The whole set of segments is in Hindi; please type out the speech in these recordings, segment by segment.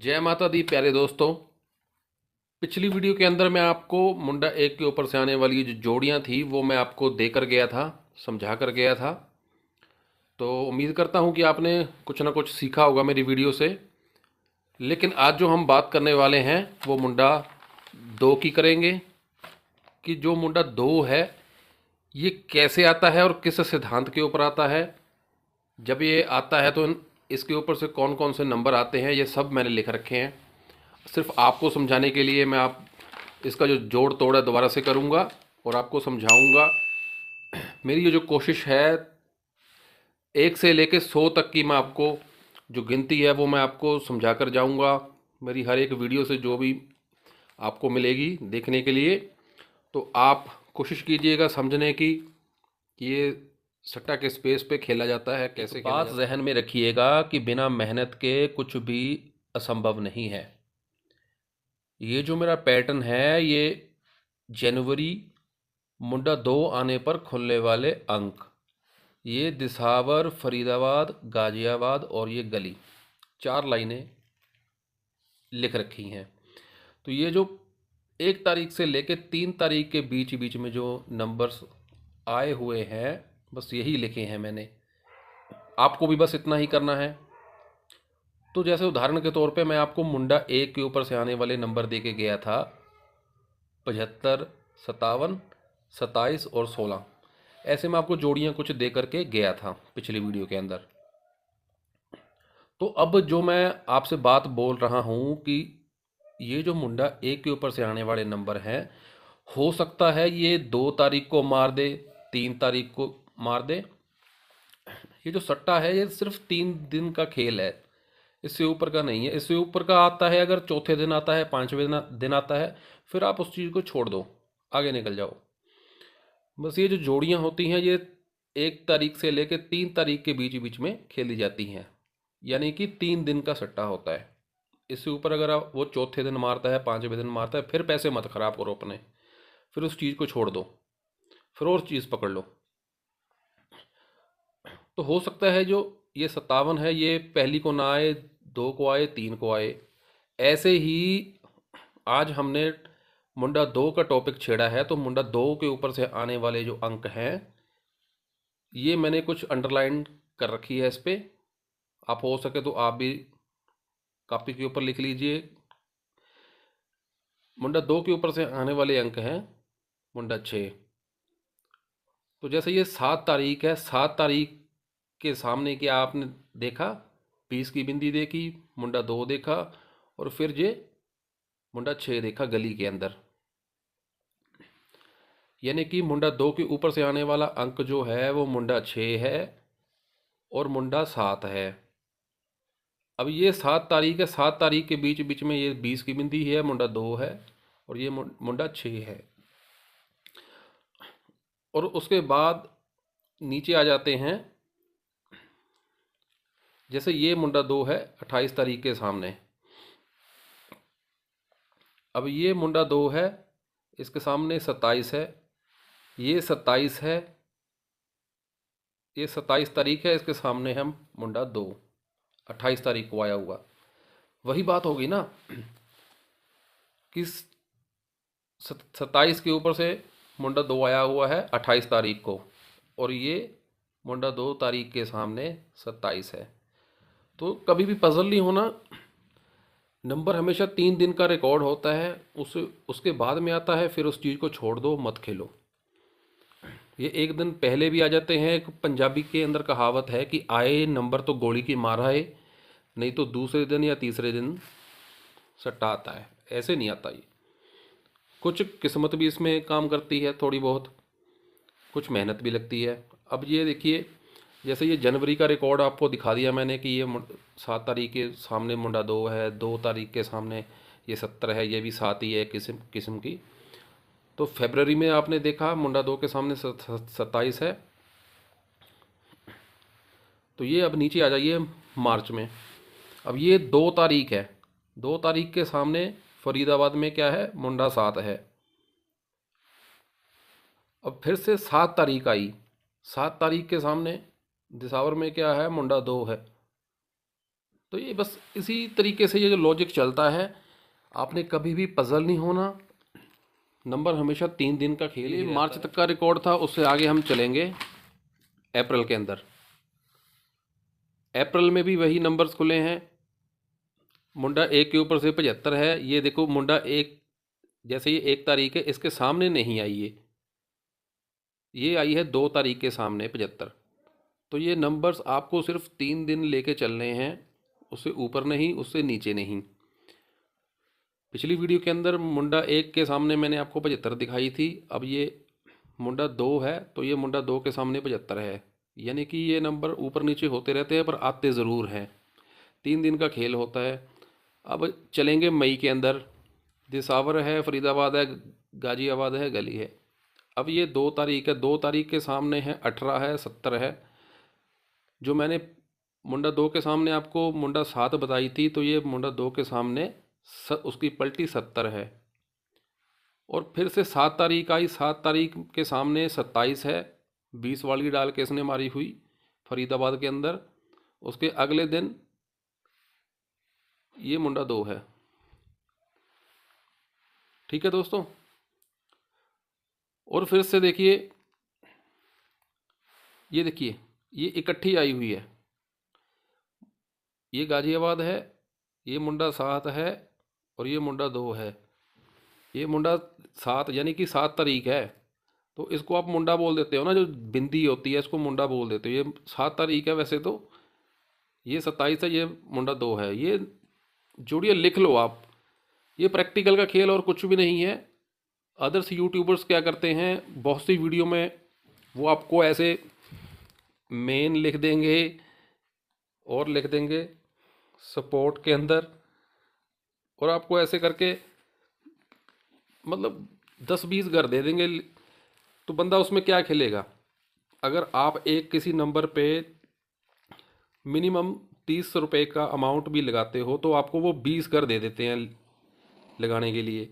जय माता दी प्यारे दोस्तों। पिछली वीडियो के अंदर मैं आपको मुंडा एक के ऊपर से आने वाली जो जोड़ियां थी वो मैं आपको देकर गया था, समझा कर गया था। तो उम्मीद करता हूं कि आपने कुछ ना कुछ सीखा होगा मेरी वीडियो से। लेकिन आज जो हम बात करने वाले हैं वो मुंडा दो की करेंगे कि जो मुंडा दो है ये कैसे आता है और किस सिद्धांत के ऊपर आता है। जब ये आता है तो इसके ऊपर से कौन कौन से नंबर आते हैं ये सब मैंने लिख रखे हैं। सिर्फ आपको समझाने के लिए मैं आप इसका जो जोड़ तोड़ है दोबारा से करूँगा और आपको समझाऊंगा। मेरी ये जो कोशिश है 1 से लेकर 100 तक की मैं आपको जो गिनती है वो मैं आपको समझा कर जाऊँगा। मेरी हर एक वीडियो से जो भी आपको मिलेगी देखने के लिए, तो आप कोशिश कीजिएगा समझने की कि ये सट्टा के स्पेस पे खेला जाता है, कैसे खेला जाता है। बात जहन में रखिएगा कि बिना मेहनत के कुछ भी असंभव नहीं है। ये जो मेरा पैटर्न है ये जनवरी मुंडा दो आने पर खुलने वाले अंक, ये दिसावर, फरीदाबाद, गाजियाबाद और ये गली, 4 लाइनें लिख रखी हैं। तो ये जो 1 तारीख से लेकर 3 तारीख के बीच बीच में जो नंबर्स आए हुए हैं बस यही लिखे हैं मैंने। आपको भी बस इतना ही करना है। तो जैसे उदाहरण के तौर पे मैं आपको मुंडा एक के ऊपर से आने वाले नंबर दे के गया था, 75, 57, 27 और 16। ऐसे मैं आपको जोड़ियाँ कुछ दे करके गया था पिछली वीडियो के अंदर। तो अब जो मैं आपसे बात बोल रहा हूँ कि ये जो मुंडा एक के ऊपर से आने वाले नंबर हैं, हो सकता है ये 2 तारीख को मार दे, 3 तारीख को मार दे। ये जो सट्टा है ये सिर्फ 3 दिन का खेल है, इससे ऊपर का नहीं है। इससे ऊपर का आता है अगर चौथे दिन आता है, 5वें दिन आता है, फिर आप उस चीज़ को छोड़ दो, आगे निकल जाओ। बस ये जो जोड़ियाँ होती हैं ये 1 तारीख से लेकर 3 तारीख के बीच बीच में खेली जाती हैं, यानी कि 3 दिन का सट्टा होता है। इससे ऊपर अगर आप वो चौथे दिन मारता है, 5वें दिन मारता है, फिर पैसे मत खराब करो अपने, फिर उस चीज़ को छोड़ दो, फिर और चीज़ पकड़ लो। तो हो सकता है जो ये 57 है ये पहली को ना आए, 2 को आए, 3 को आए। ऐसे ही आज हमने मुंडा दो का टॉपिक छेड़ा है, तो मुंडा दो के ऊपर से आने वाले जो अंक हैं ये मैंने कुछ अंडरलाइन कर रखी है इस पे। आप हो सके तो आप भी कॉपी के ऊपर लिख लीजिए। मुंडा दो के ऊपर से आने वाले अंक हैं मुंडा 6। तो जैसे ये 7 तारीख है, 7 तारीख के सामने क्या आपने देखा, 20 की बिंदी देखी, मुंडा दो देखा और फिर ये मुंडा 6 देखा गली के अंदर। यानी कि मुंडा दो के ऊपर से आने वाला अंक जो है वो मुंडा 6 है और मुंडा 7 है। अब ये 7 तारीख है, 7 तारीख के बीच बीच में ये 20 की बिंदी है, मुंडा दो है और ये मुंडा 6 है। और उसके बाद नीचे आ जाते हैं, जैसे ये मुंडा दो है 28 तारीख के सामने। अब ये मुंडा दो है, इसके सामने 27 है, ये 27 है, ये 27 तारीख है, इसके सामने हम मुंडा दो 28 तारीख को आया हुआ। वही बात होगी ना कि 27 के ऊपर से मुंडा दो आया हुआ है 28 तारीख को और ये मुंडा 2 तारीख के सामने 27 है। तो कभी भी पजल नहीं होना, नंबर हमेशा 3 दिन का रिकॉर्ड होता है, उसके बाद में आता है, फिर उस चीज़ को छोड़ दो, मत खेलो। ये एक दिन पहले भी आ जाते हैं। एक पंजाबी के अंदर कहावत है कि आए नंबर तो गोली की मार आए, नहीं तो दूसरे दिन या तीसरे दिन सट्टा आता है। ऐसे नहीं आता ये, कुछ किस्मत भी इसमें काम करती है थोड़ी बहुत, कुछ मेहनत भी लगती है। अब ये देखिए, जैसे ये जनवरी का रिकॉर्ड आपको दिखा दिया मैंने कि ये 7 तारीख के सामने मुंडा दो है, 2 तारीख के सामने ये 70 है, ये भी 7 ही है किस्म किस्म की। तो फेबररी में आपने देखा मुंडा दो के सामने 27 है। तो ये अब नीचे आ जाइए मार्च में। अब ये 2 तारीख है, 2 तारीख के सामने फरीदाबाद में क्या है, मुंडा 7 है। अब फिर से 7 तारीख आई, 7 तारीख के सामने दिसावर में क्या है, मुंडा दो है। तो ये बस इसी तरीके से ये जो लॉजिक चलता है, आपने कभी भी पजल नहीं होना। नंबर हमेशा 3 दिन का खेल ही मार्च तक का रिकॉर्ड था, उससे आगे हम चलेंगे अप्रैल के अंदर। अप्रैल में भी वही नंबर्स खुले हैं। मुंडा 1 के ऊपर से 75 है। ये देखो मुंडा 1, जैसे ये 1 तारीख है, इसके सामने नहीं आई ये आई है 2 तारीख के सामने 75। तो ये नंबर्स आपको सिर्फ 3 दिन लेके चलने हैं, उससे ऊपर नहीं, उससे नीचे नहीं। पिछली वीडियो के अंदर मुंडा 1 के सामने मैंने आपको 75 दिखाई थी। अब ये मुंडा 2 है, तो ये मुंडा 2 के सामने 75 है। यानी कि ये नंबर ऊपर नीचे होते रहते हैं, पर आते ज़रूर हैं। 3 दिन का खेल होता है। अब चलेंगे मई के अंदर। दिसावर है, फरीदाबाद है, गाजियाबाद है, गली है। अब ये 2 तारीख है, 2 तारीख के सामने है 18 है, 70 है। जो मैंने मुंडा 2 के सामने आपको मुंडा 7 बताई थी, तो ये मुंडा 2 के सामने उसकी पलटी 70 है। और फिर से 7 तारीख आई, 7 तारीख के सामने 27 है। 20 वाली डाल के इसने मारी हुई फरीदाबाद के अंदर। उसके अगले दिन ये मुंडा 2 है। ठीक है दोस्तों। और फिर से देखिए, ये देखिए, ये इकट्ठी आई हुई है। ये गाजियाबाद है, ये मुंडा 7 है, और ये मुंडा 2 है। ये मुंडा 7 यानी कि 7 तारीख है, तो इसको आप मुंडा बोल देते हो ना, जो बिंदी होती है इसको मुंडा बोल देते हो। ये 7 तारीख है वैसे तो, ये 27 है, ये मुंडा 2 है। ये जोड़िए लिख लो आप। ये प्रैक्टिकल का खेल और कुछ भी नहीं है। अदर्स यूट्यूबर्स क्या करते हैं, बहुत सी वीडियो में वो आपको ऐसे मेन लिख देंगे और लिख देंगे सपोर्ट के अंदर, और आपको ऐसे करके मतलब 10-20 घर दे देंगे। तो बंदा उसमें क्या खेलेगा। अगर आप एक किसी नंबर पे मिनिमम 30 रुपये का अमाउंट भी लगाते हो, तो आपको वो 20 घर दे देते हैं लगाने के लिए।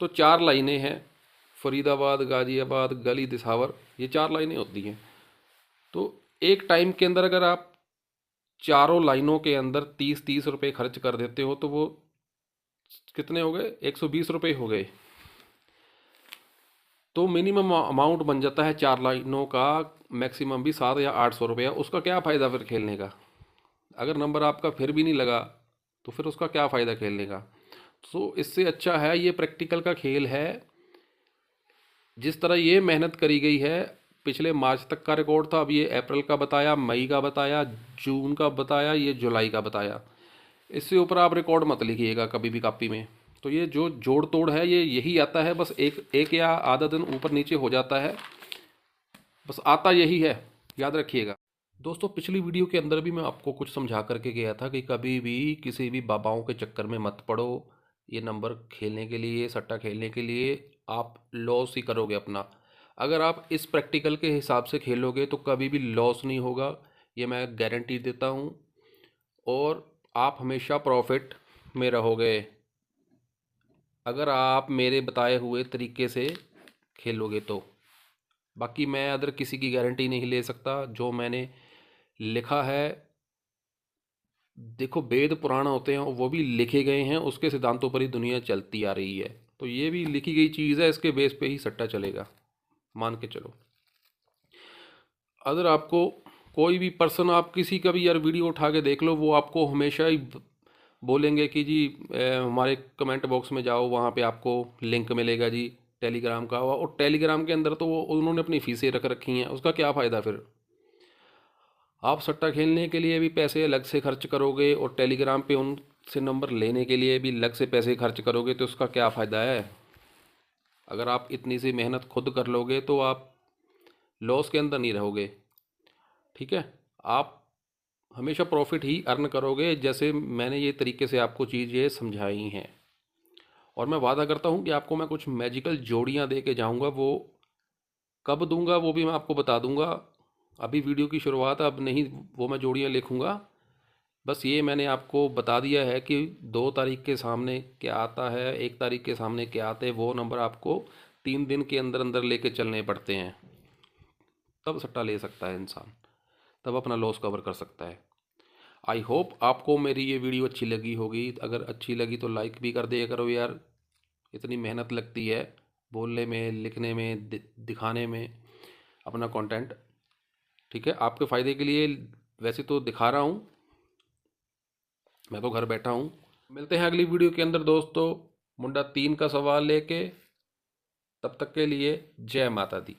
तो 4 लाइनें हैं, फरीदाबाद, गाजियाबाद, गली, दिसावर, ये 4 लाइनें होती हैं। तो एक टाइम के अंदर अगर आप चारों लाइनों के अंदर 30-30 रुपये खर्च कर देते हो, तो वो कितने हो गए, 120 रुपये हो गए। तो मिनिमम अमाउंट बन जाता है 4 लाइनों का, मैक्सिमम भी 700 या 800 रुपया। उसका क्या फ़ायदा फिर खेलने का। अगर नंबर आपका फिर भी नहीं लगा, तो फिर उसका क्या फ़ायदा खेलने का। तो इससे अच्छा है, ये प्रैक्टिकल का खेल है। जिस तरह ये मेहनत करी गई है, पिछले मार्च तक का रिकॉर्ड था, अब ये अप्रैल का बताया, मई का बताया, जून का बताया, ये जुलाई का बताया। इससे ऊपर आप रिकॉर्ड मत लिखिएगा कभी भी कॉपी में। तो ये जो जोड़ तोड़ है, ये यही आता है। बस एक एक या आधा दिन ऊपर नीचे हो जाता है, बस आता यही है, याद रखिएगा दोस्तों। पिछली वीडियो के अंदर भी मैं आपको कुछ समझा करके गया था कि कभी भी किसी भी बाबाओं के चक्कर में मत पड़ो। ये नंबर खेलने के लिए, सट्टा खेलने के लिए आप लॉस ही करोगे अपना। अगर आप इस प्रैक्टिकल के हिसाब से खेलोगे तो कभी भी लॉस नहीं होगा, ये मैं गारंटी देता हूँ। और आप हमेशा प्रॉफिट में रहोगे, अगर आप मेरे बताए हुए तरीके से खेलोगे तो। बाकी मैं अदर किसी की गारंटी नहीं ले सकता। जो मैंने लिखा है, देखो वेद पुराण होते हैं, वो भी लिखे गए हैं, उसके सिद्धांतों पर ही दुनिया चलती आ रही है। तो ये भी लिखी गई चीज़ है, इसके बेस पे ही सट्टा चलेगा, मान के चलो। अगर आपको कोई भी पर्सन, आप किसी का भी यार वीडियो उठा के देख लो, वो आपको हमेशा ही बोलेंगे कि जी हमारे कमेंट बॉक्स में जाओ, वहाँ पे आपको लिंक मिलेगा जी टेलीग्राम का। और टेलीग्राम के अंदर तो वो उन्होंने अपनी फीसें रख रखी हैं, उसका क्या फ़ायदा फिर। आप सट्टा खेलने के लिए भी पैसे अलग से खर्च करोगे, और टेलीग्राम पे उनसे नंबर लेने के लिए भी अलग से पैसे खर्च करोगे, तो उसका क्या फ़ायदा है। अगर आप इतनी सी मेहनत खुद कर लोगे तो आप लॉस के अंदर नहीं रहोगे। ठीक है, आप हमेशा प्रॉफिट ही अर्न करोगे, जैसे मैंने ये तरीके से आपको चीज़ें समझाई हैं। और मैं वादा करता हूँ कि आपको मैं कुछ मैजिकल जोड़ियाँ दे के जाऊँगा। वो कब दूंगा वो भी मैं आपको बता दूंगा। अभी वीडियो की शुरुआत है, अब नहीं वो मैं जोड़ियाँ लिखूँगा। बस ये मैंने आपको बता दिया है कि 2 तारीख के सामने क्या आता है, 1 तारीख के सामने क्या आते हैं। वो नंबर आपको 3 दिन के अंदर अंदर लेके चलने पड़ते हैं, तब सट्टा ले सकता है इंसान, तब अपना लॉस कवर कर सकता है। आई होप आपको मेरी ये वीडियो अच्छी लगी होगी। अगर अच्छी लगी तो लाइक भी कर दिया करो यार, इतनी मेहनत लगती है बोलने में, लिखने में, दिखाने में अपना कंटेंट। ठीक है, आपके फ़ायदे के लिए वैसे तो दिखा रहा हूँ, मैं तो घर बैठा हूँ। मिलते हैं अगली वीडियो के अंदर दोस्तों, मुंडा 3 का सवाल लेके। तब तक के लिए जय माता दी।